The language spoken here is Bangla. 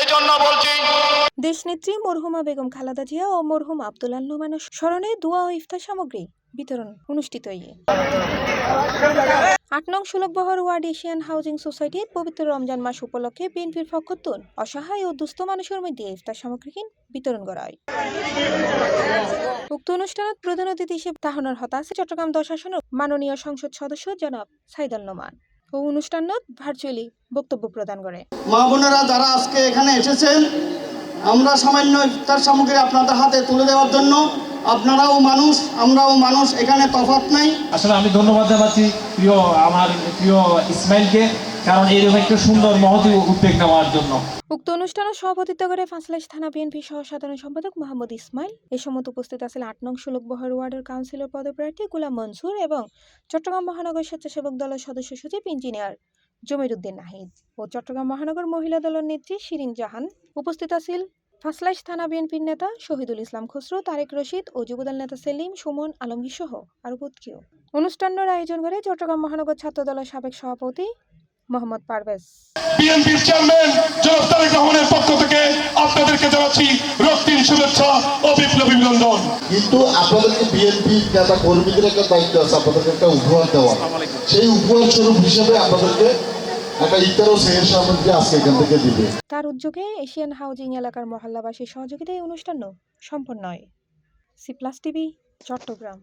এজন্য বলছি দেশনেত্রী মরহুমা বেগম খালেদা জিয়া ও মরহুম আব্দুল নোমানের স্মরণে দোয়া ও ইফতার সামগ্রী বিতরণ অনুষ্ঠিত। ৮ নং সুলভবহর ওয়ার্ড এশিয়ান হাউজিং সোসাইটির পবিত্র রমজান মাস উপলক্ষে বিএনপির পক্ষতুন অসহায় ও দুস্থ মানুষের মধ্যে ইফতার সামগ্রী বিতরণ করা হয়। উক্ত অনুষ্ঠানত প্রধান অতিথি হিসেবে তাহনার হতা আছে চট্টগ্রাম 10 আসনের মাননীয় সংসদ সদস্য জনাব সাইদুল নোমান ও অনুষ্ঠানত ভার্চুয়ালি বক্তব্য প্রদান করে। মা বোনেরা যারা আজকে এখানে এসেছেন, আমরা সামান্য ইফতার সামগ্রী আপনাদের হাতে তুলে দেওয়ার জন্য, আপনারাও মানুষ আমরাও মানুষ, এখানে তফাৎ নাই। আসলে আমি ধন্যবাদ জানাচ্ছি আমার প্রিয় ইসমাইলকে, কারণ এইরকম একটা সুন্দর মহতী উদ্যোগ নেওয়ার জন্য। উক্ত অনুষ্ঠানে সভাপতিত্ব করে পাঁচলাইশ থানা বিএনপি সহ সাধারণ সম্পাদক মোহাম্মদ ইসমাইল। এ সময় উপস্থিত আছেন 8 নং সুলভবহর ওয়ার্ডের কাউন্সিলর পদপ্রার্থী গোলাম মনসুর এবং চট্টগ্রাম মহানগর স্বেচ্ছাসেবক দলের সদস্য সচিব ইঞ্জিনিয়ার জমির উদ্দিন নাহিদ ও চট্টগ্রাম মহানগর মহিলা দলের নেত্রী শিরিন জাহান। উপস্থিত আছেন পাঁচলাইশ থানা বিএনপির নেতা শহীদুল ইসলাম খসরু, তারেক রশিদ ও যুবদল নেতা সেলিম, সুমন, আলমগীর সহ আরো কেউ। অনুষ্ঠানের আয়োজন করে চট্টগ্রাম মহানগর ছাত্র দলের সাবেক সভাপতি মোহাম্মদ পারভেজ। বিএনপির চেয়ারম্যান জনাব তারেক রহমানের পক্ষ থেকে আপনাদেরকে জানাচ্ছি রক্তিম শুভেচ্ছা ও বিপ্লবী অভিনন্দন। কিন্তু আপনাদেরকে বিএনপি নেতা কর্মীদের একটা দায়িত্ব আছে, আপনাদেরকে একটা উপহার দেওয়া। সেই উপহার স্বরূপ হিসেবে আপনাদেরকে একটা ইফতার ও সেহর সামগ্রী আজকে এখান থেকে দিবে। তার উদ্যোগে এশিয়ান হাউজিং এলাকার মহল্লাবাসীর সহযোগিতায় এই অনুষ্ঠান সম্পন্ন হয়। C plus TV, Chittagong.